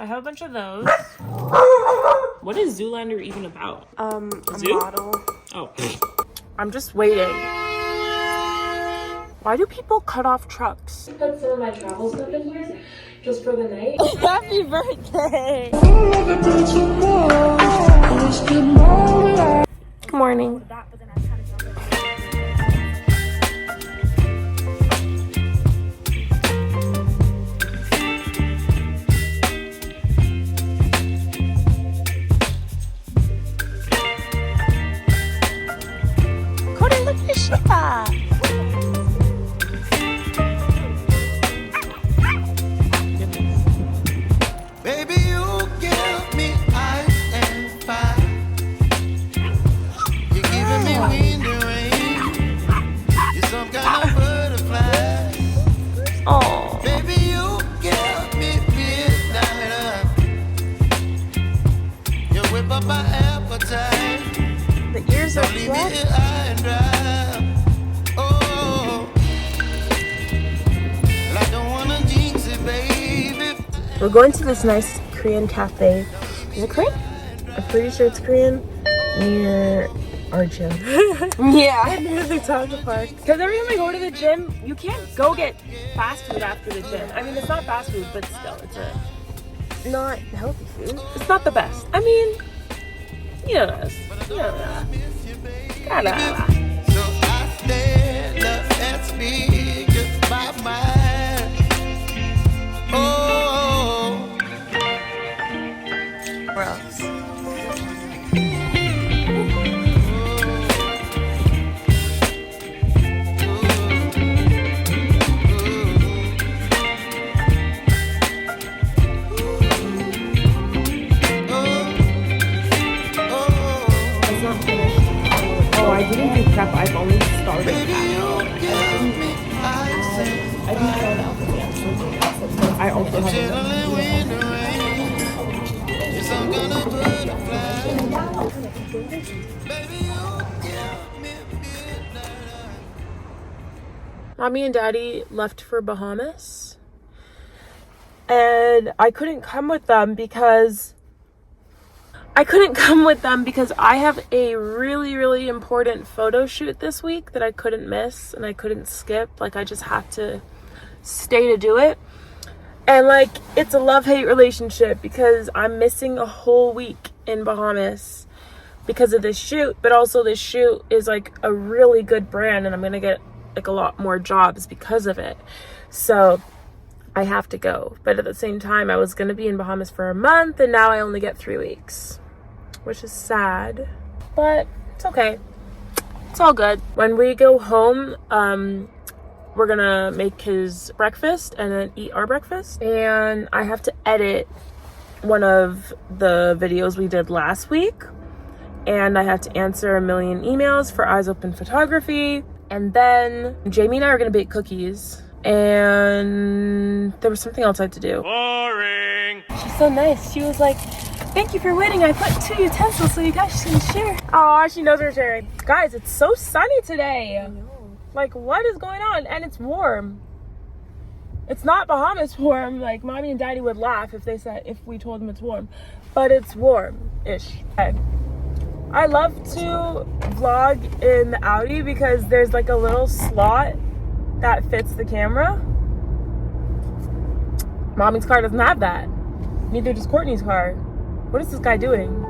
I have a bunch of those. What is Zoolander even about? A Zoo? model. Oh. I'm just waiting. Why do people cut off trucks? Put some of my travel stuff in here just for the night. Happy birthday! Good morning. Baby, you give me ice and fire. You're giving me wind and rain. You're some kind of butterfly. Oh. Baby, you give me midnight. You whip up my appetite. The ears are Don't leave me black. here high and dry. Oh, well, I don't wanna jinx it, baby. We're going to this nice Korean cafe. Is it Korean? I'm pretty sure it's Korean. Near our gym. Yeah. Near the Taco Park. Because every time I go to the gym, you can't go get fast food after the gym. I mean, it's not fast food, but still, it's a not healthy food. It's not the best. I mean, you know this. You know that. So I stand up and speak my mind. Oh, Gross. It's not finished. Oh, I didn't do prep. I've only started baby, that. you give me ice and I didn't know that. I also haven't done chilling wind and rain. You're some kind of butterfly. Baby, you give me midnight. Mommy and Daddy left for Bahamas, and I couldn't come with them because I have a really, really important photo shoot this week that I couldn't miss and I couldn't skip. Like, I just had to stay to do it. And like, it's a love-hate relationship because I'm missing a whole week in Bahamas because of this shoot, but also this shoot is like a really good brand and I'm gonna get like a lot more jobs because of it. So I have to go. But at the same time, I was gonna be in Bahamas for a month and now I only get 3 weeks, which is sad, but it's okay. It's all good. When we go home, we're gonna make his breakfast and then eat our breakfast. And I have to edit one of the videos we did last week. And I have to answer a million emails for Eyes Open Photography. And then Jamie and I are gonna bake cookies. And there was something else I had to do. Boring. She's so nice. She was like, thank you for waiting. I put 2 utensils so you guys can share. Aw, she knows we're sharing. Guys, it's so sunny today. I know. Like, what is going on? And it's warm. It's not Bahamas warm. Like, Mommy and Daddy would laugh if we told them it's warm. But it's warm-ish. Okay. I love to vlog in the Audi because there's like a little slot that fits the camera. Mommy's car doesn't have that. Neither does Courtney's car. What is this guy doing?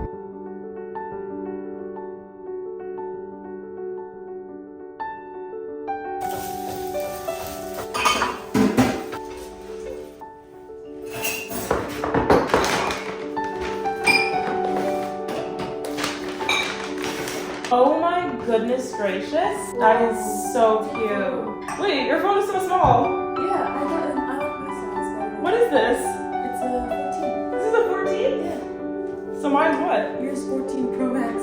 Oh my goodness gracious. That is so cute. Wait, your phone is so small. Yeah, I like my size. What is this? It's a 14. This is a 14? Yeah. So mine's what? Yours 14 Pro Max.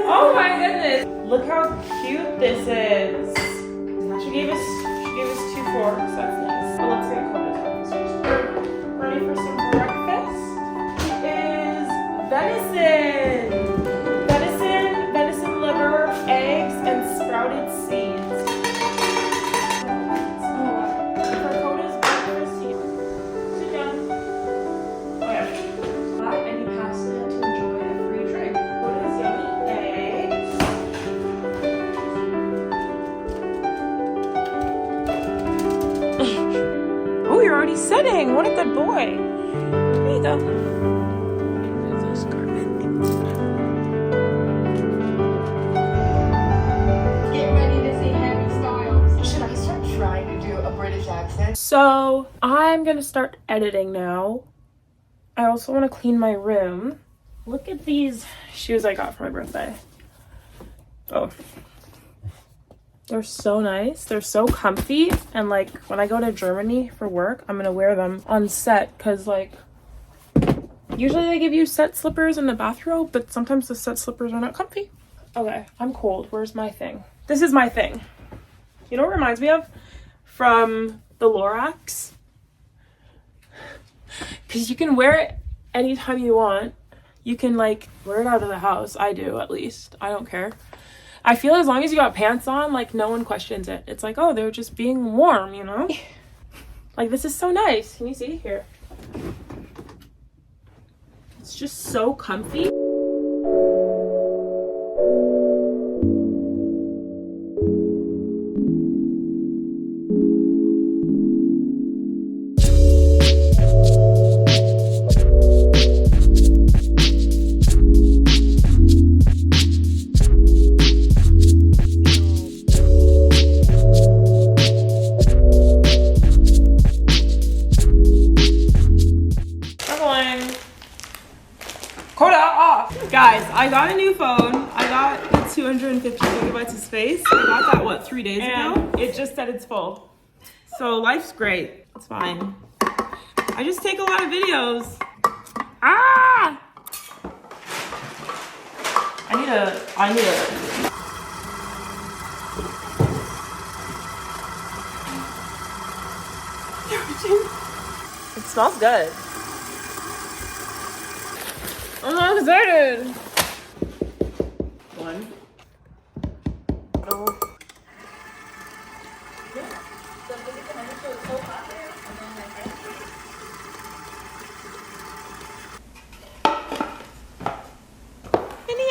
Oh my goodness. Look how cute this is. She gave us 2 forks. That's nice. But let's get Coda's breakfast first. Ready for some breakfast? It is venison. Venison liver, eggs, and sprouted seeds. For Coda's breakfast here. Sit down. Okay. what a good boy. Here you go. There's this garbage. Get ready to see Harry Styles. Should I start trying to do a British accent? So I'm gonna start editing now. I also want to clean my room. Look at these shoes I got for my birthday. Oh. They're so nice. They're so comfy. And like when I go to Germany for work, I'm gonna wear them on set because like usually they give you set slippers and a bathrobe, but sometimes the set slippers are not comfy. Okay, I'm cold. Where's my thing? This is my thing. You know what it reminds me of? From the Lorax. Because you can wear it anytime you want. You can like wear it out of the house. I do, at least. I don't care. I feel as long as you got pants on, like no one questions it. It's like, oh, they're just being warm, you know? Like this is so nice. Can you see? Here. It's just so comfy. Guys, I got a new phone. I got the 250 gigabytes of space. I got that, what, 3 days ago? It just said it's full. So life's great. It's fine. I just take a lot of videos. Ah! I need a... It smells good. I'm so excited. One. Oh. Mini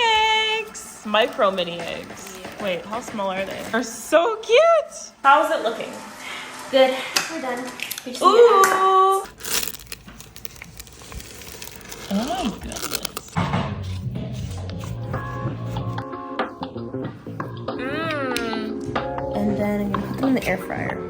eggs. Micro mini eggs. Yeah. Wait, how small are they? They're so cute. How's it looking? Good. We're done. Ooh. Oh my goodness. And then I'm gonna put them in the air fryer.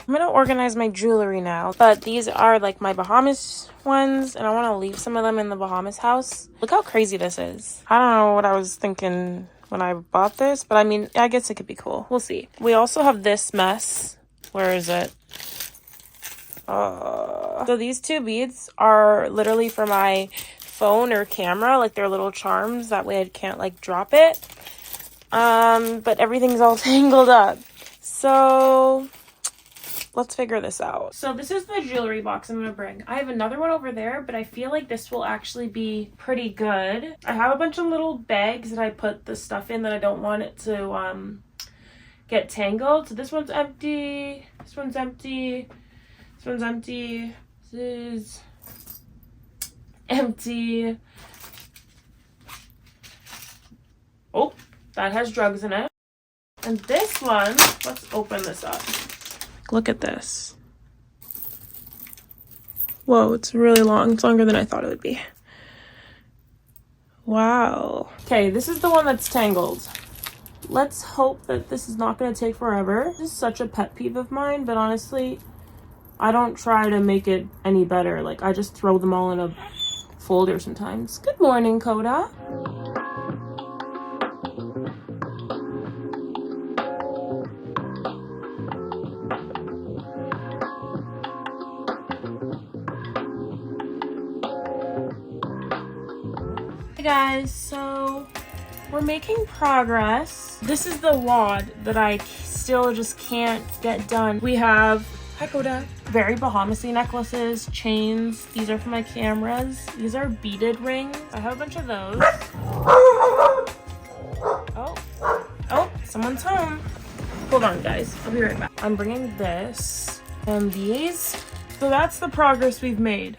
I'm gonna organize my jewelry now, but these are like my Bahamas ones, and I want to leave some of them in the Bahamas house. Look how crazy this is. I don't know what I was thinking when I bought this, but I mean, I guess it could be cool. We'll see. We also have this mess. Where is it? So these two beads are literally for my phone or camera, like they're little charms. That way I can't like drop it. But everything's all tangled up. So let's figure this out. So this is the jewelry box I'm gonna bring. I have another one over there, but I feel like this will actually be pretty good. I have a bunch of little bags that I put the stuff in that I don't want it to get tangled. So this one's empty, this one's empty, this one's empty, this is empty. Oh, that has drugs in it. And this one, let's open this up. Look at this. Whoa, it's really long. It's longer than I thought it would be. Wow. Okay, this is the one that's tangled. Let's hope that this is not going to take forever. This is such a pet peeve of mine, but honestly, I don't try to make it any better. Like, I just throw them all in a folder sometimes. Good morning, Coda. Hey guys, so We're making progress. This is the wad that I still just can't get done. We have, hi Koda, very Bahamasy necklaces, chains. These are for my cameras. These are beaded rings. I have a bunch of those. Oh, someone's home. Hold on, guys. I'll be right back. I'm bringing this and these. So that's the progress we've made.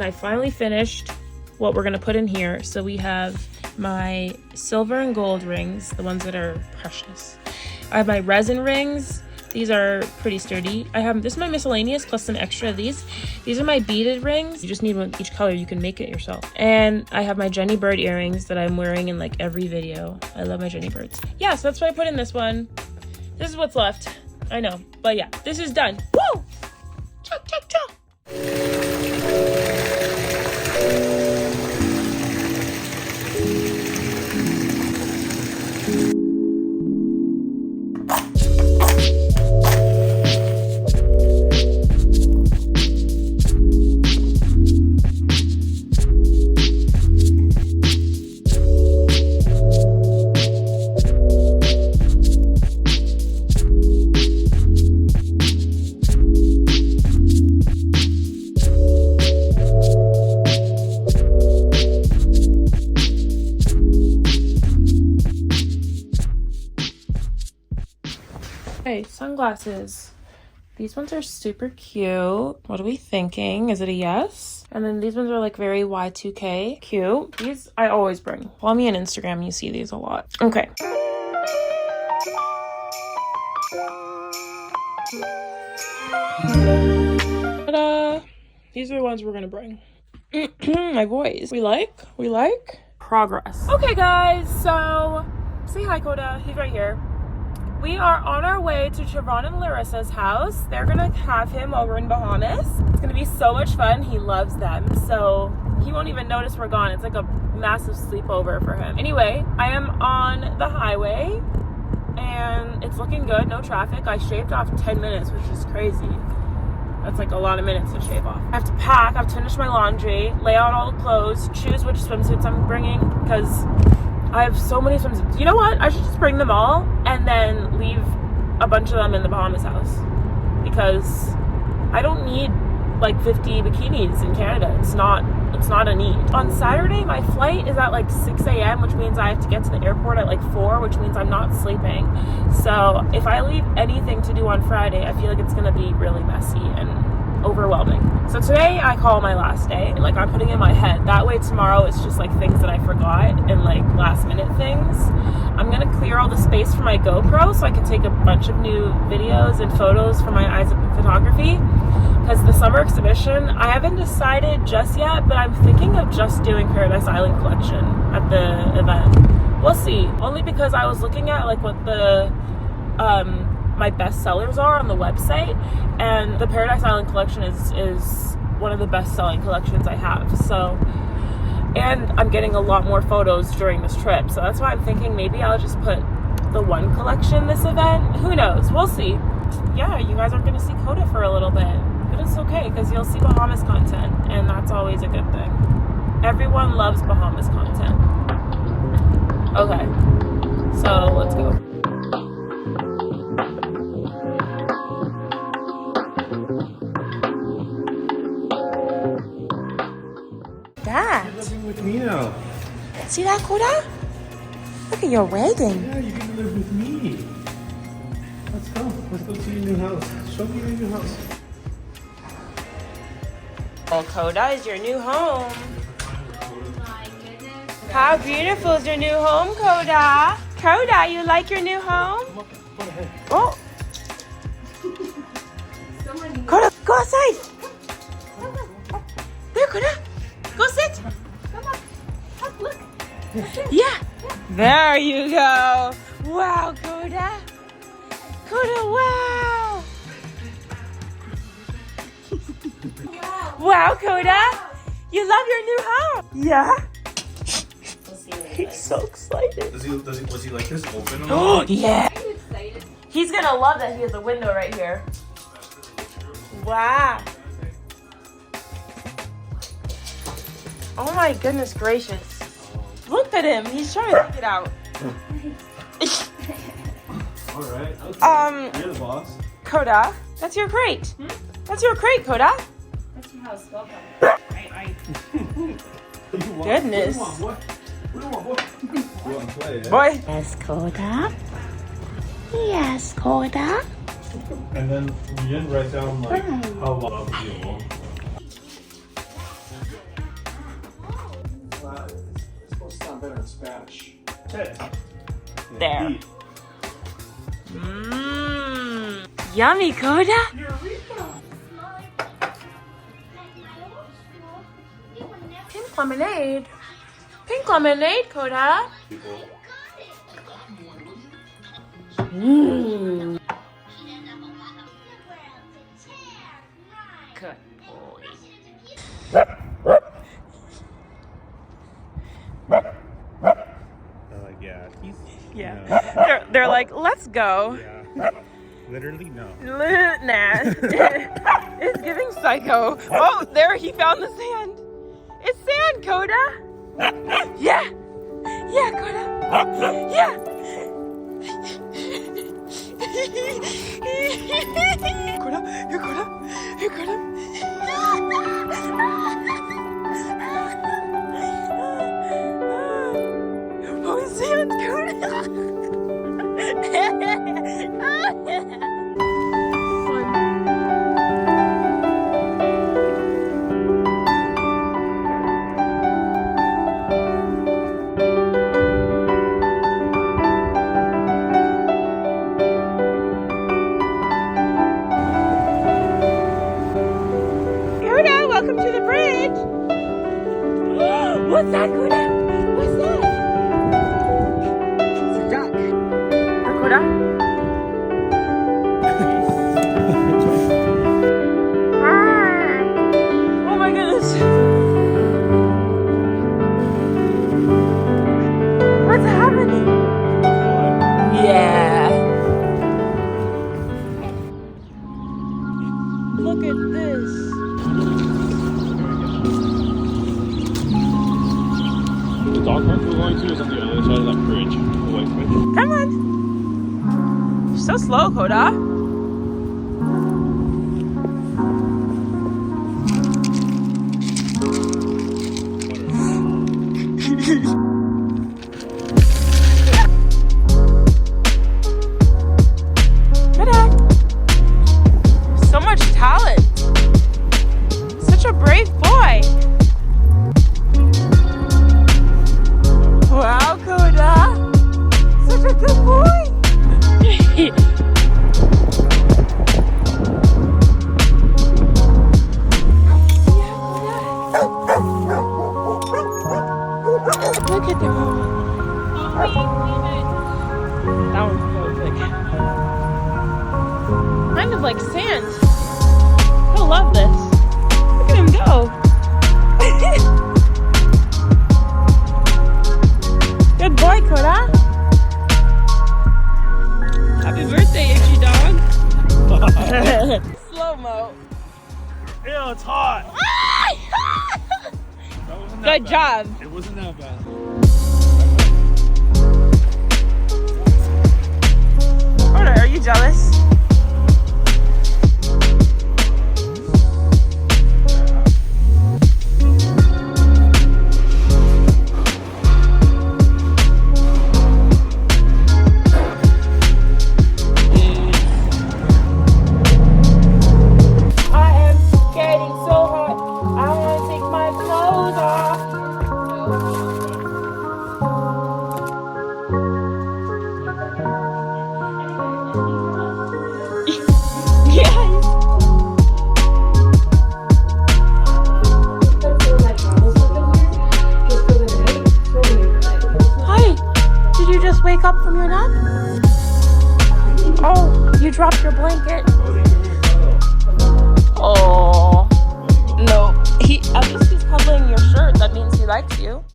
I finally finished what we're gonna put in here. So we have my silver and gold rings, the ones that are precious. I have my resin rings. These are pretty sturdy. I have, this is my miscellaneous plus some extra of these. These are my beaded rings. You just need one each color. You can make it yourself. And I have my Jenny Bird earrings that I'm wearing in like every video. I love my Jenny Birds. Yeah, so that's what I put in this one. This is what's left. I know, but yeah, this is done. Woo! Chug, chug, chug. Okay, sunglasses. These ones are super cute. What are we thinking? Is it a yes? And then these ones are like very Y2K. Cute. These I always bring. Follow me on Instagram. You see these a lot. Okay. Ta-da! These are the ones we're gonna bring. My voice. We like? Progress. Okay, guys. So, say hi, Koda. He's right here. We are on our way to Trevon and Larissa's house. They're gonna have him while we're in Bahamas. It's gonna be so much fun. He loves them, so he won't even notice we're gone. It's like a massive sleepover for him. Anyway, I am on the highway and it's looking good, no traffic. I shaved off 10 minutes, which is crazy. That's like a lot of minutes to shave off. I have to pack, I have to finish my laundry, lay out all the clothes, choose which swimsuits I'm bringing, because I have so many swimsuits. You know what? I should just bring them all and then leave a bunch of them in the Bahamas house, because I don't need like 50 bikinis in Canada. It's not a need. On Saturday, my flight is at like 6 a.m., which means I have to get to the airport at like 4, which means I'm not sleeping. So if I leave anything to do on Friday, I feel like it's gonna be really messy and overwhelming. So today I call my last day. Like, I'm putting in my head. That way tomorrow it's just like things that I forgot and like last minute things. I'm gonna clear all the space for my GoPro so I can take a bunch of new videos and photos for my eyes of photography. Because the summer exhibition, I haven't decided just yet, but I'm thinking of just doing Paradise Island collection at the event. We'll see. Only because I was looking at like what the my best sellers are on the website, and the Paradise Island collection is one of the best selling collections I have. So, and I'm getting a lot more photos during this trip, so that's why I'm thinking maybe I'll just put the one collection this event. Who knows? We'll see. Yeah, you guys aren't going to see Coda for a little bit, but it's okay because you'll see Bahamas content, and that's always a good thing. Everyone loves Bahamas content. Okay, so let's go. Dad, Living with me now. see that, Koda? Look at your wagon. Yeah, you get to live with me. Let's go. Let's go see your new house. Show me your new house. Well, Coda is your new home. How beautiful is your new home, Coda? Coda, you like your new home? Oh. Coda, go outside. There, Coda. Go sit. Come on. Look. Yeah. There you go. Wow, Coda. Coda, wow. Wow, Coda. You love your new home. Yeah. He's so excited. Was he like this open? Oh, yeah. He's gonna love that he has a window right here. Wow. Oh my goodness gracious. Look at him. He's trying to take it out. All right. Okay. You're the boss. Coda, that's your crate. That's your crate, Coda. That's your house. Welcome. Goodness. What do you want, boy? You want to play, eh? Boy. Yes, Coda. Yes, Coda. And then you didn't write down like how long you want. It's supposed to sound better in Spanish. Okay. There. Eat. Mmm. Yummy, Coda. Pink lemonade. Pink lemonade, Coda. Mmm. Good boy. Like, yeah, he's. Yeah. You know, They're like, let's go. yeah. Literally, no. Nah. It's giving psycho. Oh, there, he found the sand. It's sand, Coda. Yeah. Yeah, Coda. Yeah. Coda, here, Coda. Here, Coda. Oh, sand, Coda. Coda, welcome to the bridge. What's that, Coda? What's that? It's a duck. Coda? Oh my goodness. What's happening? Yeah. Look at this. The dog park we're going to is on the other side of that bridge. The white bridge. Come on. You're so slow, Coda. Coda. So much talent. Such a brave boy. Wow, Coda. Such a good boy. Look at them. That one's kind of like sand. He'll love this. Look at him go. Good boy, Coda. Happy birthday, itchy dog. Slow-mo. Ew, it's hot. That wasn't that Good bad. job. It wasn't that bad. Coda, are you jealous? Wake up from your nap? Oh, you dropped your blanket. Oh, no. At least he's cuddling your shirt. That means he likes you.